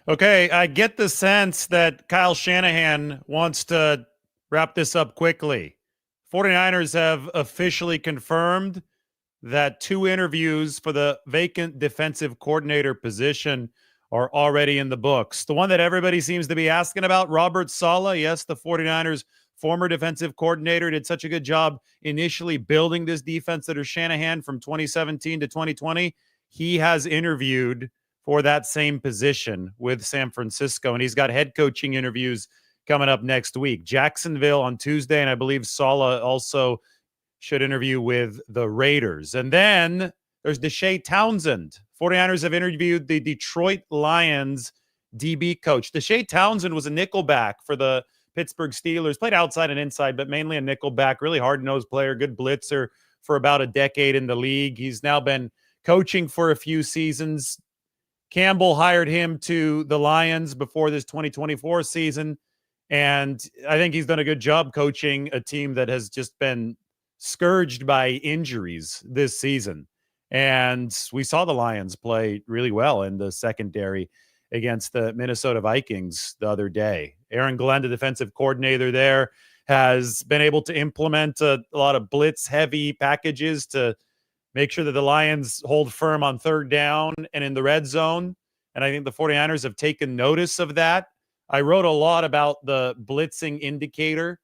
Okay, I get the sense that Kyle Shanahan wants to wrap this up quickly. 49ers have officially confirmed that 2 interviews for the vacant defensive coordinator position are already in the books. The one that everybody seems to be asking about, Robert Saleh, yes, the 49ers former defensive coordinator, did such a good job initially building this defense under Shanahan from 2017 to 2020. He has interviewed for that same position with San Francisco, and he's got head coaching interviews coming up next week. Jacksonville on Tuesday, and I believe Saleh also should interview with the Raiders. And then there's Deshea Townsend. 49ers have interviewed the Detroit Lions DB coach. Deshea Townsend was a nickelback for the Pittsburgh Steelers, played outside and inside, but mainly a nickelback, really hard-nosed player, good blitzer for about a decade in the league. He's now been coaching for a few seasons. Campbell hired him to the Lions before this 2024 season, and I think he's done a good job coaching a team that has just been scourged by injuries this season. And we saw the Lions play really well in the secondary against the Minnesota Vikings the other day. Aaron Glenn, the defensive coordinator there, has been able to implement a lot of blitz-heavy packages to make sure that the Lions hold firm on third down and in the red zone. And I think the 49ers have taken notice of that. I wrote a lot about the blitzing indicator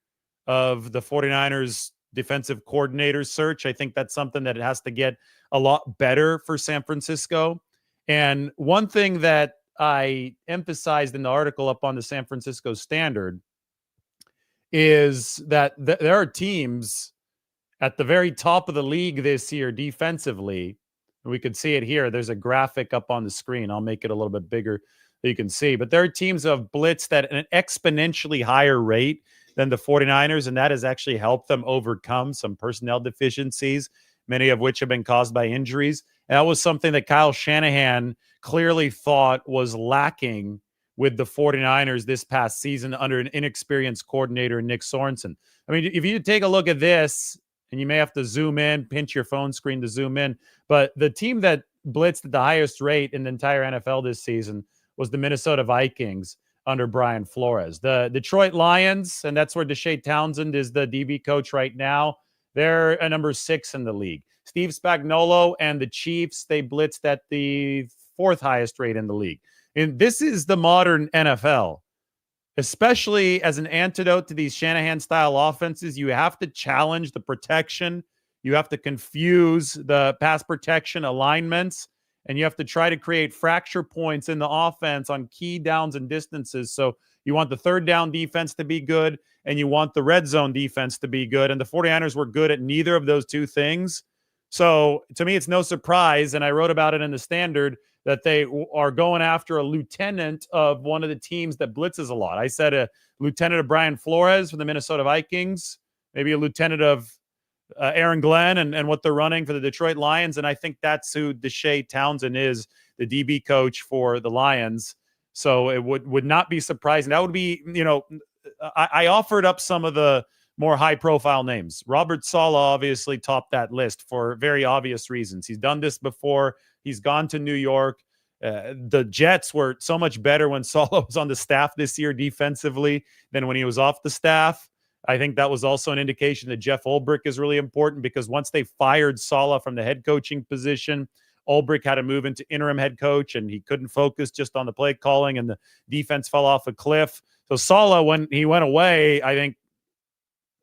of the 49ers defensive coordinator search. I think that's something that has to get a lot better for San Francisco. And one thing that I emphasized in the article up on the San Francisco Standard is that there are teams at the very top of the league this year defensively. And we could see it here. There's a graphic up on the screen. I'll make it a little bit bigger so you can see. But there are teams of blitzed at an exponentially higher rate than the 49ers, and that has actually helped them overcome some personnel deficiencies, many of which have been caused by injuries. And that was something that Kyle Shanahan clearly thought was lacking with the 49ers this past season under an inexperienced coordinator, Nick Sorensen. I mean, if you take a look at this, and you may have to zoom in, pinch your phone screen to zoom in, but the team that blitzed at the highest rate in the entire NFL this season was the Minnesota Vikings under Brian Flores. The Detroit Lions, and that's where Deshea Townsend is the DB coach right now, they're a number 6 in the league. Steve Spagnuolo and the Chiefs, they blitzed at the 4th highest rate in the league. And this is the modern NFL. Especially as an antidote to these Shanahan-style offenses, you have to challenge the protection. You have to confuse the pass protection alignments, and you have to try to create fracture points in the offense on key downs and distances. So you want the third down defense to be good, and you want the red zone defense to be good. And the 49ers were good at neither of those two things. So to me, it's no surprise, and I wrote about it in the Standard, that they are going after a lieutenant of one of the teams that blitzes a lot. I said a lieutenant of Brian Flores for the Minnesota Vikings, maybe a lieutenant of Aaron Glenn and what they're running for the Detroit Lions. And I think that's who Deshea Townsend is, the DB coach for the Lions. So it would not be surprising. That would be, I offered up some of the more high-profile names. Robert Saleh obviously topped that list for very obvious reasons. He's done this before. He's gone to New York. The Jets were so much better when Saleh was on the staff this year defensively than when he was off the staff. I think that was also an indication that Jeff Ulbrich is really important, because once they fired Saleh from the head coaching position, Ulbrich had to move into interim head coach, and he couldn't focus just on the play calling, and the defense fell off a cliff. So Saleh, when he went away, I think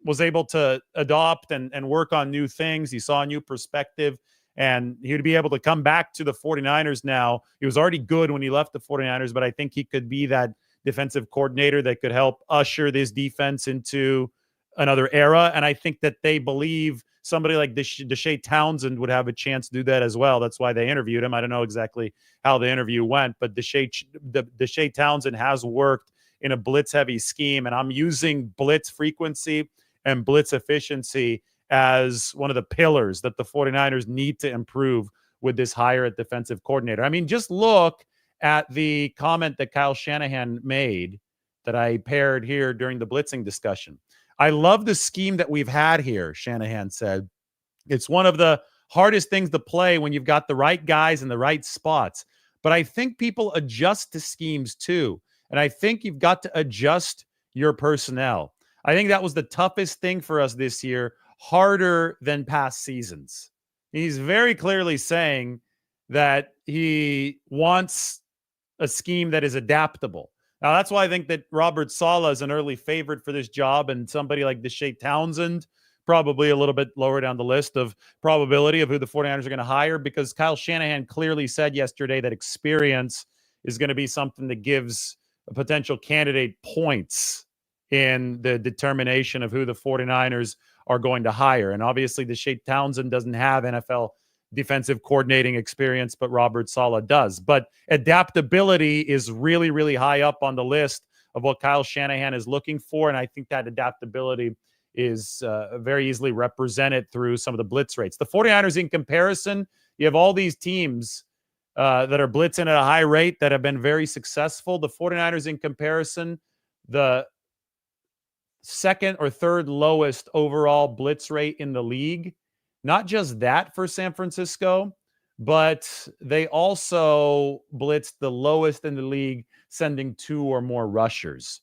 was able to adopt and work on new things. He saw a new perspective, and he would be able to come back to the 49ers now. He was already good when he left the 49ers, but I think he could be that defensive coordinator that could help usher this defense into another era. And I think that they believe somebody like Deshea Townsend would have a chance to do that as well. That's why they interviewed him. I don't know exactly how the interview went, but Deshea Townsend has worked in a blitz-heavy scheme, and I'm using blitz frequency and blitz efficiency as one of the pillars that the 49ers need to improve with this hire at defensive coordinator. I mean, just look at the comment that Kyle Shanahan made that I paired here during the blitzing discussion. I love the scheme that we've had here, Shanahan said. It's one of the hardest things to play when you've got the right guys in the right spots. But I think people adjust to schemes too. And I think you've got to adjust your personnel. I think that was the toughest thing for us this year, harder than past seasons. He's very clearly saying that he wants a scheme that is adaptable. Now, that's why I think that Robert Saleh is an early favorite for this job, and somebody like Deshea Townsend, probably a little bit lower down the list of probability of who the 49ers are going to hire, because Kyle Shanahan clearly said yesterday that experience is going to be something that gives a potential candidate points in the determination of who the 49ers are going to hire. And obviously, Deshea Townsend doesn't have NFL defensive coordinating experience, but Robert Saleh does. But adaptability is really, really high up on the list of what Kyle Shanahan is looking for. And I think that adaptability is very easily represented through some of the blitz rates. The 49ers, in comparison, you have all these teams that are blitzing at a high rate that have been very successful. The 49ers, in comparison, the second or third lowest overall blitz rate in the league. Not just that for San Francisco, but they also blitzed the lowest in the league, sending 2 or more rushers.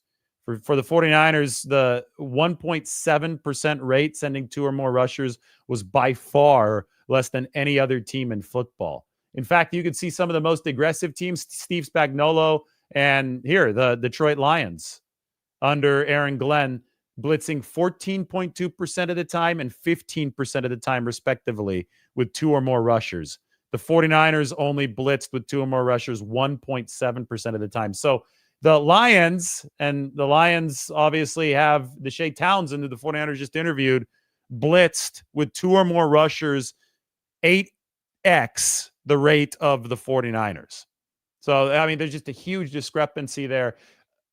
For the 49ers, the 1.7% rate sending 2 or more rushers was by far less than any other team in football. In fact, you could see some of the most aggressive teams, Steve Spagnuolo and here, the Detroit Lions under Aaron Glenn, blitzing 14.2% of the time and 15% of the time, respectively, with 2 or more rushers. The 49ers only blitzed with 2 or more rushers 1.7% of the time. So the Lions obviously have Deshea Townsend, who the 49ers just interviewed, blitzed with 2 or more rushers 8x the rate of the 49ers. So, I mean, there's just a huge discrepancy there.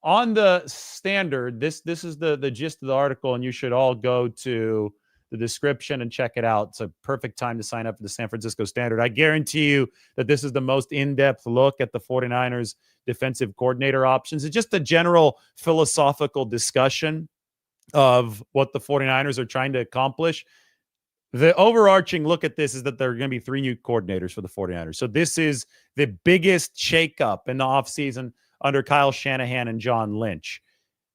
On the standard, this is the gist of the article, and you should all go to the description and check it out. It's a perfect time to sign up for the San Francisco Standard. I guarantee you that this is the most in-depth look at the 49ers defensive coordinator options. It's just a general philosophical discussion of what the 49ers are trying to accomplish. The overarching look at this is that there are going to be 3 new coordinators for the 49ers. So this is the biggest shakeup in the offseason under Kyle Shanahan and John Lynch.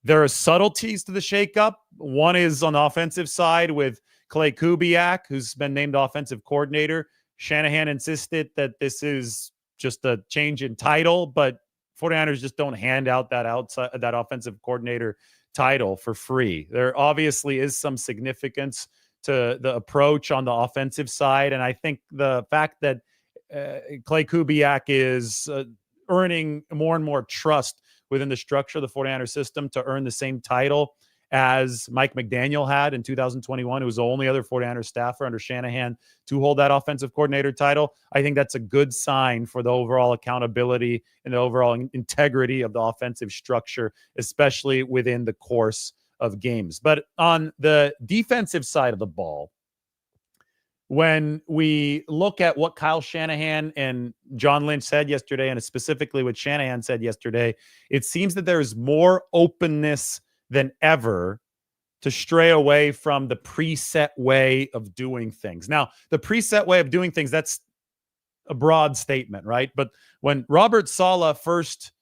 There are subtleties to the shakeup. One is on the offensive side with Clay Kubiak, who's been named offensive coordinator. Shanahan insisted that this is just a change in title, but 49ers just don't hand out that offensive coordinator title for free. There obviously is some significance to the approach on the offensive side, and I think the fact that Clay Kubiak is earning more and more trust within the structure of the 49ers system to earn the same title as Mike McDaniel had in 2021, who was the only other 49ers staffer under Shanahan to hold that offensive coordinator title. I think that's a good sign for the overall accountability and the overall integrity of the offensive structure, especially within the course of games. But on the defensive side of the ball, when we look at what Kyle Shanahan and John Lynch said yesterday, and specifically what Shanahan said yesterday, it seems that there's more openness than ever to stray away from the preset way of doing things. Now, the preset way of doing things, that's a broad statement, right? But when Robert Saleh first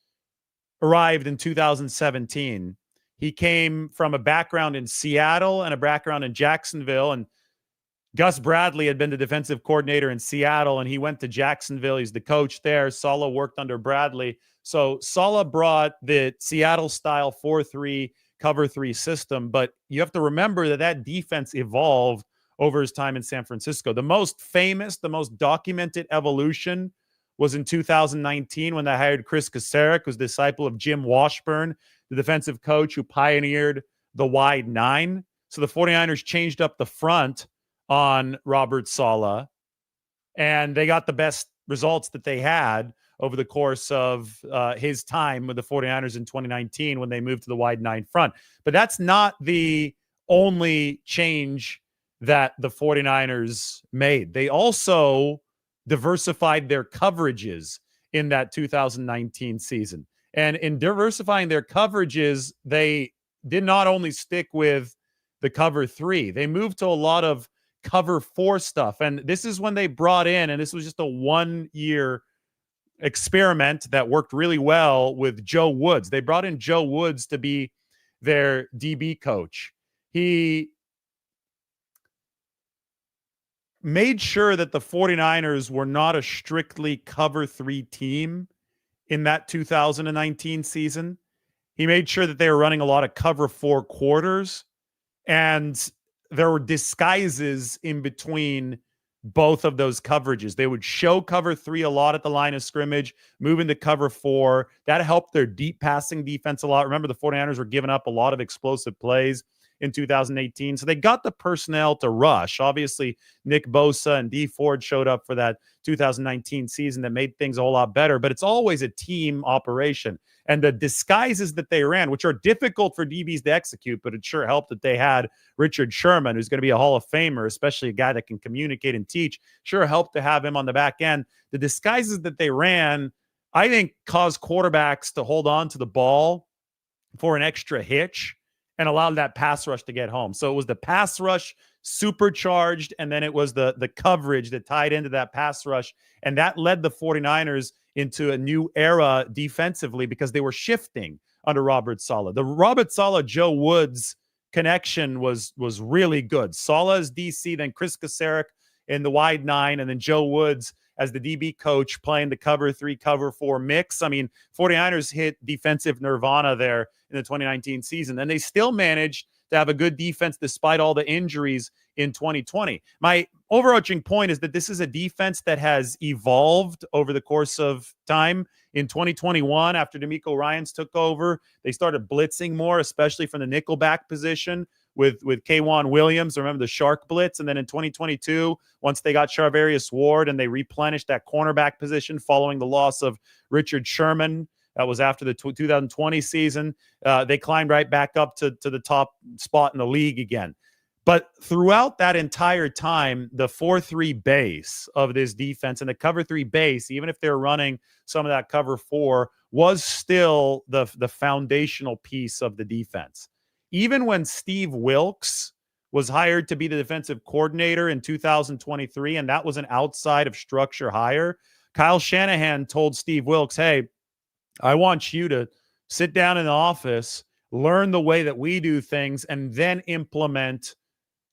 arrived in 2017, he came from a background in Seattle and a background in Jacksonville, and Gus Bradley had been the defensive coordinator in Seattle, and he went to Jacksonville. He's the coach there. Saleh worked under Bradley. So Saleh brought the Seattle-style 4-3, cover 3 system, but you have to remember that defense evolved over his time in San Francisco. The most famous, the most documented evolution was in 2019 when they hired Chris Kasarik, who's the disciple of Jim Washburn, the defensive coach who pioneered the wide 9. So the 49ers changed up the front on Robert Saleh, and they got the best results that they had over the course of his time with the 49ers in 2019 when they moved to the wide 9 front. But that's not the only change that the 49ers made. They also diversified their coverages in that 2019 season. And in diversifying their coverages, they did not only stick with the cover 3, they moved to a lot of cover 4 stuff. And this is when they brought in, and this was just a 1-year experiment that worked really well with Joe Woods. They brought in Joe Woods to be their DB coach. He made sure that the 49ers were not a strictly cover 3 team in that 2019 season. He made sure that they were running a lot of cover 4 quarters, and there were disguises in between both of those coverages. They would show cover 3 a lot at the line of scrimmage, move into cover 4. That helped their deep passing defense a lot. Remember, the 49ers were giving up a lot of explosive plays in 2018. So they got the personnel to rush. Obviously, Nick Bosa and Dee Ford showed up for that 2019 season that made things a whole lot better. But it's always a team operation. And the disguises that they ran, which are difficult for DBs to execute, but it sure helped that they had Richard Sherman, who's going to be a Hall of Famer, especially a guy that can communicate and teach. Sure helped to have him on the back end. The disguises that they ran, I think, caused quarterbacks to hold on to the ball for an extra hitch and allowed that pass rush to get home. So it was the pass rush supercharged, and then it was the coverage that tied into that pass rush. And that led the 49ers into a new era defensively because they were shifting under Robert Saleh. The Robert Saleh, Joe Woods connection was really good. Saleh as DC, then Chris Kasarik in the wide 9, and then Joe Woods as the DB coach playing the cover 3, cover 4 mix. I mean, 49ers hit defensive nirvana there in the 2019 season, and they still managed to have a good defense despite all the injuries in 2020. My overarching point is that this is a defense that has evolved over the course of time. In 2021, after DeMeco Ryans took over, they started blitzing more, especially from the nickelback position with K'Wan Williams. Remember the Shark Blitz? And then in 2022, once they got Charvarius Ward and they replenished that cornerback position following the loss of Richard Sherman, that was after the 2020 season, they climbed right back up to the top spot in the league again. But throughout that entire time, the 4-3 base of this defense and the cover 3 base, even if they're running some of that cover 4, was still the foundational piece of the defense. Even when Steve Wilks was hired to be the defensive coordinator in 2023, and that was an outside of structure hire, Kyle Shanahan told Steve Wilks, hey, I want you to sit down in the office, learn the way that we do things, and then implement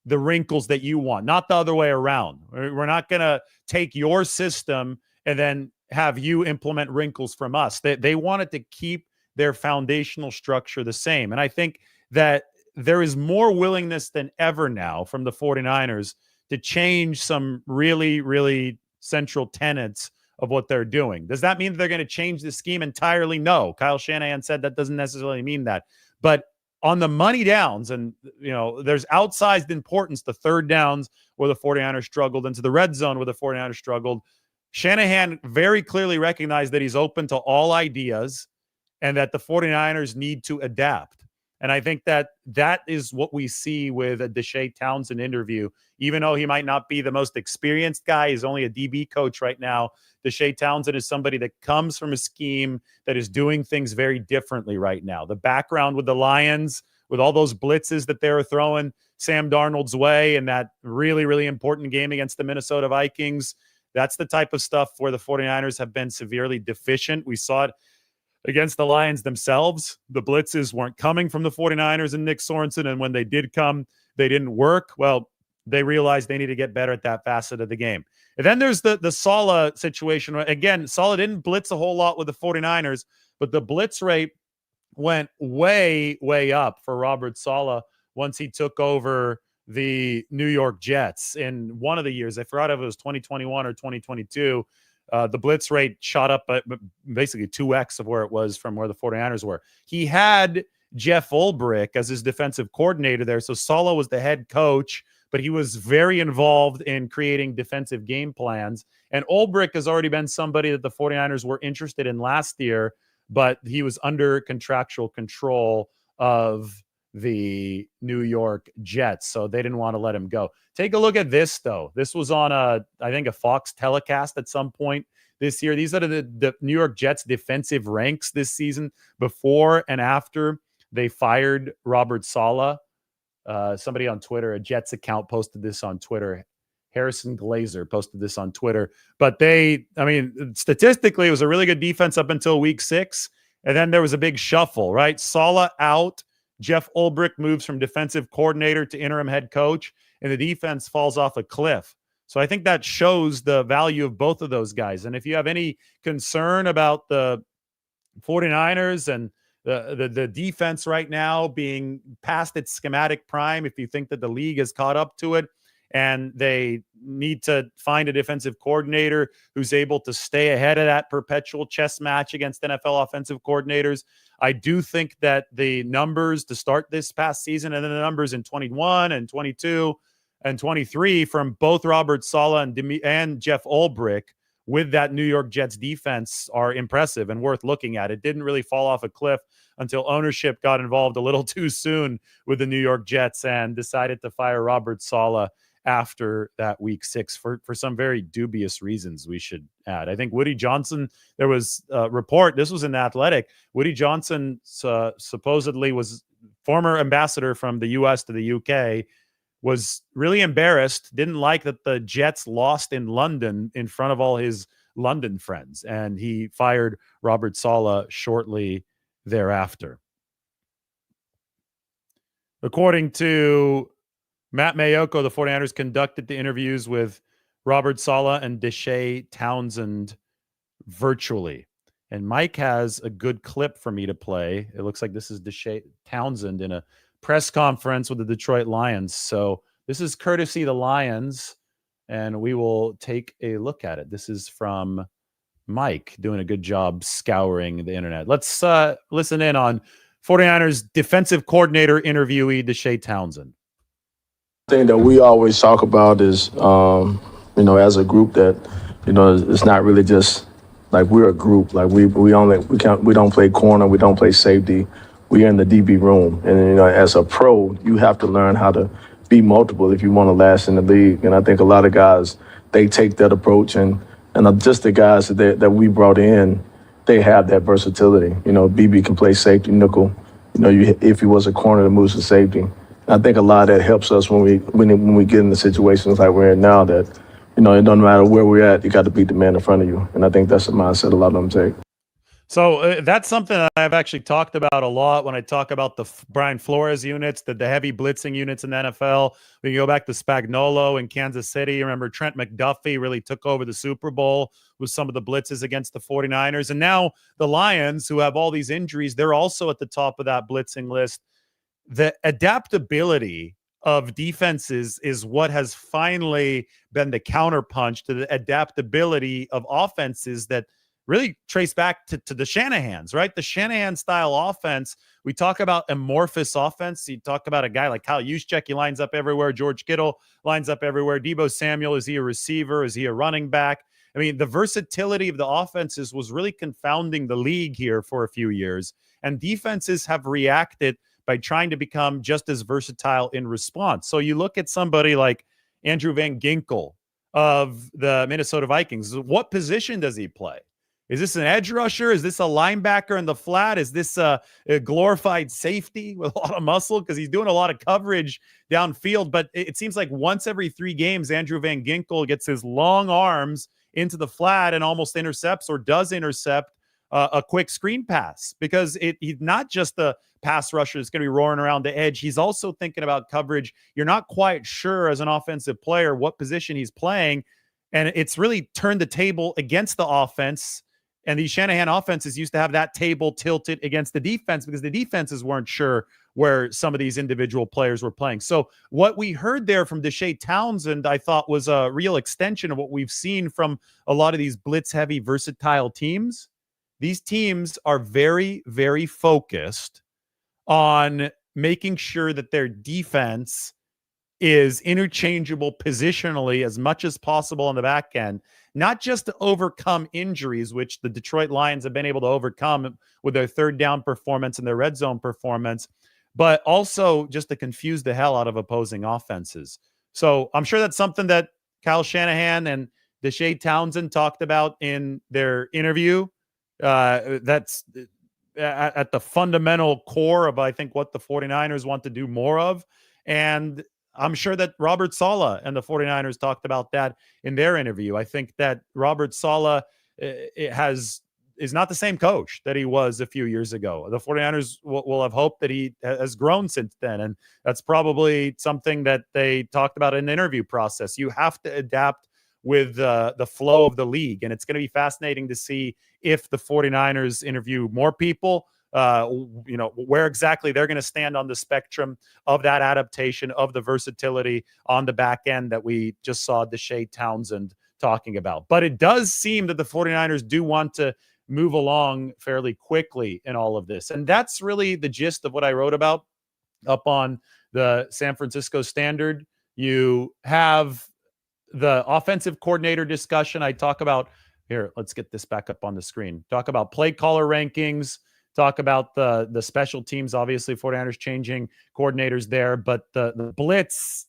the wrinkles that you want, not the other way around. We're not going to take your system and then have you implement wrinkles from us. They wanted to keep their foundational structure the same. And I think that there is more willingness than ever now from the 49ers to change some really, really central tenets of what they're doing. Does that mean that they're going to change the scheme entirely? No. Kyle Shanahan said that doesn't necessarily mean that. But on the money downs, and there's outsized importance to third downs where the 49ers struggled, and to the red zone where the 49ers struggled, Shanahan very clearly recognized that he's open to all ideas and that the 49ers need to adapt. And I think that is what we see with a Deshea Townsend interview. Even though he might not be the most experienced guy, he's only a DB coach right now. Deshea Townsend is somebody that comes from a scheme that is doing things very differently right now. The background with the Lions, with all those blitzes that they were throwing Sam Darnold's way in that really, really important game against the Minnesota Vikings, that's the type of stuff where the 49ers have been severely deficient. We saw it against the Lions themselves. The blitzes weren't coming from the 49ers and Nick Sorensen, and when they did come, they didn't work. Well, they realized they need to get better at that facet of the game. And then there's the Saleh situation. Again, Saleh didn't blitz a whole lot with the 49ers, but the blitz rate went way, way up for Robert Saleh once he took over the New York Jets in one of the years. I forgot if it was 2021 or 2022. The blitz rate shot up basically 2x of where it was from where the 49ers were. He had Jeff Ulbrich as his defensive coordinator there. So Saleh was the head coach, but he was very involved in creating defensive game plans. And Ulbrich has already been somebody that the 49ers were interested in last year, but he was under contractual control of the New York Jets, so they didn't want to let him go. Take a look at this, though. This was on I think a Fox telecast at some point this year. These are the New York Jets defensive ranks this season before and after they fired Robert Saleh. Somebody on Twitter, a Jets account, posted this on Twitter. Harrison Glazer posted this on Twitter. But statistically, it was a really good defense up until week 6. And then there was a big shuffle, right? Saleh out. Jeff Ulbrich moves from defensive coordinator to interim head coach, and the defense falls off a cliff. So I think that shows the value of both of those guys. And if you have any concern about the 49ers and the defense right now being past its schematic prime, if you think that the league has caught up to it and they need to find a defensive coordinator who's able to stay ahead of that perpetual chess match against NFL offensive coordinators, I do think that the numbers to start this past season and then the numbers in 21 and 22 and 23 from both Robert Saleh and Jeff Ulbrich with that New York Jets defense are impressive and worth looking at. It didn't really fall off a cliff until ownership got involved a little too soon with the New York Jets and decided to fire Robert Saleh after that week 6 for some very dubious reasons, we should add. I think Woody Johnson, there was a report, this was in The Athletic, Woody Johnson supposedly was former ambassador from the U.S. to the U.K., was really embarrassed, didn't like that the Jets lost in London in front of all his London friends, and he fired Robert Saleh shortly thereafter. According to Matt Mayoko, the 49ers conducted the interviews with Robert Saleh and Deshea Townsend virtually. And Mike has a good clip for me to play. It looks like this is Deshea Townsend in a press conference with the Detroit Lions. So this is courtesy the Lions, and we will take a look at it. This is from Mike doing a good job scouring the internet. Let's listen in on 49ers defensive coordinator interviewee Deshea Townsend. Thing that we always talk about is, as a group that, it's not really just like we're a group. Like we don't play corner, we don't play safety. We're in the DB room, and as a pro, you have to learn how to be multiple if you want to last in the league. And I think a lot of guys, they take that approach, and just the guys that we brought in, they have that versatility. BB can play safety, nickel. If he was a corner that moves to safety. I think a lot of that helps us when we get into situations like we're in now that, it doesn't matter where we're at, you got to beat the man in front of you. And I think that's the mindset a lot of them take. So that's something that I've actually talked about a lot when I talk about the Brian Flores units, the heavy blitzing units in the NFL. We can go back to Spagnuolo in Kansas City. Remember, Trent McDuffie really took over the Super Bowl with some of the blitzes against the 49ers. And now the Lions, who have all these injuries, they're also at the top of that blitzing list. The adaptability of defenses is what has finally been the counterpunch to the adaptability of offenses that really trace back to the Shanahans, right? The Shanahan style offense. We talk about amorphous offense. You talk about a guy like Kyle Juszczyk, he lines up everywhere. George Kittle lines up everywhere. Deebo Samuel, is he a receiver? Is he a running back? I mean, the versatility of the offenses was really confounding the league here for a few years. And defenses have reacted by trying to become just as versatile in response. So you look at somebody like Andrew Van Ginkel of the Minnesota Vikings. What position does he play? Is this an edge rusher? Is this a linebacker in the flat? Is this a glorified safety with a lot of muscle? Because he's doing a lot of coverage downfield. But it seems like once every 3 games, Andrew Van Ginkel gets his long arms into the flat and almost intercepts or does intercept a quick screen pass, because he's not just the pass rusher that's going to be roaring around the edge. He's also thinking about coverage. You're not quite sure as an offensive player what position he's playing. And it's really turned the table against the offense. And these Shanahan offenses used to have that table tilted against the defense because the defenses weren't sure where some of these individual players were playing. So what we heard there from Deshea Townsend, I thought, was a real extension of what we've seen from a lot of these blitz-heavy, versatile teams. These teams are very, very focused on making sure that their defense is interchangeable positionally as much as possible on the back end, not just to overcome injuries, which the Detroit Lions have been able to overcome with their third down performance and their red zone performance, but also just to confuse the hell out of opposing offenses. So I'm sure that's something that Kyle Shanahan and Deshea Townsend talked about in their interview. That's at the fundamental core of, I think, what the 49ers want to do more of. And I'm sure that Robert Saleh and the 49ers talked about that in their interview. I think that Robert Saleh is not the same coach that he was a few years ago. The 49ers will have hoped that he has grown since then. And that's probably something that they talked about in the interview process. You have to adapt with the flow of the league. And it's going to be fascinating to see if the 49ers interview more people, where exactly they're going to stand on the spectrum of that adaptation, of the versatility on the back end that we just saw Deshea Townsend talking about. But it does seem that the 49ers do want to move along fairly quickly in all of this. And that's really the gist of what I wrote about up on the San Francisco Standard. You have the offensive coordinator discussion. I talk about here. Let's get this back up on the screen. Talk about play caller rankings. Talk about the special teams. Obviously, 49ers changing coordinators there, but the blitz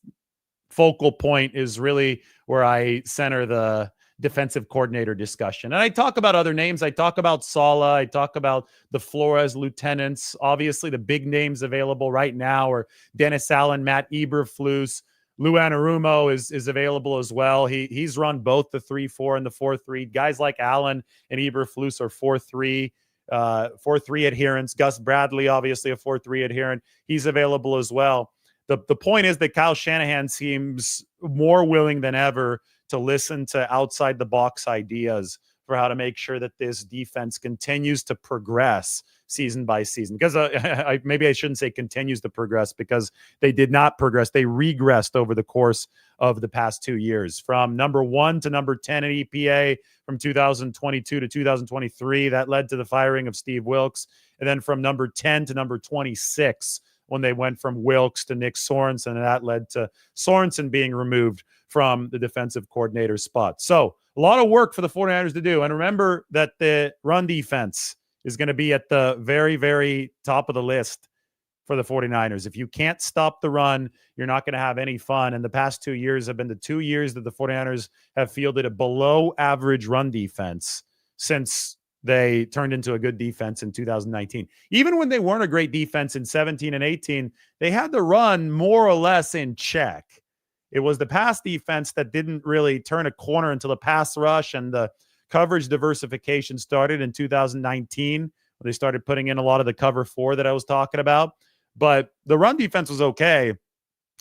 focal point is really where I center the defensive coordinator discussion. And I talk about other names. I talk about Saleh. I talk about the Flores lieutenants. Obviously, the big names available right now are Dennis Allen, Matt Eberflus. Lou Anarumo is available as well. He's run both the 3-4 and the 4-3. Guys like Allen and Eberflus are 4-3. 4-3 adherents. Gus Bradley, obviously a 4-3 adherent. He's available as well. The point is that Kyle Shanahan seems more willing than ever to listen to outside the box ideas for how to make sure that this defense continues to progress season by season. Because maybe I shouldn't say continues to progress, because they did not progress. They regressed over the course of the past 2 years, from number 1 to number 10 in EPA from 2022 to 2023. That led to the firing of Steve Wilkes. And then from number 10 to number 26 when they went from Wilkes to Nick Sorensen, and that led to Sorensen being removed from the defensive coordinator spot. So a lot of work for the 49ers to do. And remember that the run defense is going to be at the very, very top of the list for the 49ers. If you can't stop the run, you're not going to have any fun. And the past 2 years have been the 2 years that the 49ers have fielded a below average run defense since they turned into a good defense in 2019. Even when they weren't a great defense in 17 and 18, they had the run more or less in check. It was the pass defense that didn't really turn a corner until the pass rush and the coverage diversification started in 2019, when they started putting in a lot of the cover 4 that I was talking about. But the run defense was okay.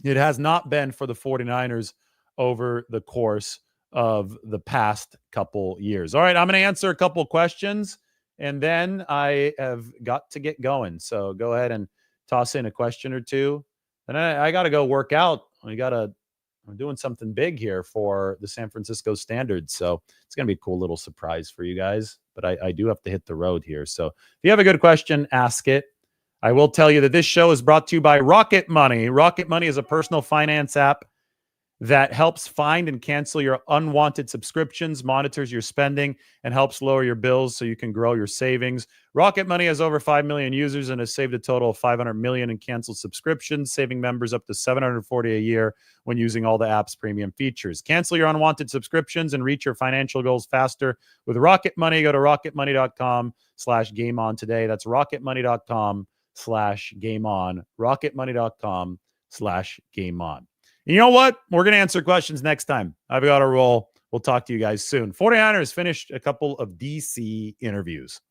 It has not been for the 49ers over the course of the past couple years. All right, I'm going to answer a couple questions, and then I have got to get going. So go ahead and toss in a question or two. And I got to go work out. I'm doing something big here for the San Francisco Standard. So it's going to be a cool little surprise for you guys. But I do have to hit the road here. So if you have a good question, ask it. I will tell you that this show is brought to you by Rocket Money. Rocket Money is a personal finance app that helps find and cancel your unwanted subscriptions, monitors your spending, and helps lower your bills so you can grow your savings. Rocket Money has over 5 million users and has saved a total of $500 million in canceled subscriptions, saving members up to $740 a year when using all the app's premium features. Cancel your unwanted subscriptions and reach your financial goals faster with Rocket Money. Go to rocketmoney.com/gameon today. That's rocketmoney.com/gameon. rocketmoney.com/gameon. You know what? We're going to answer questions next time. I've got to roll. We'll talk to you guys soon. 49ers finished a couple of DC interviews.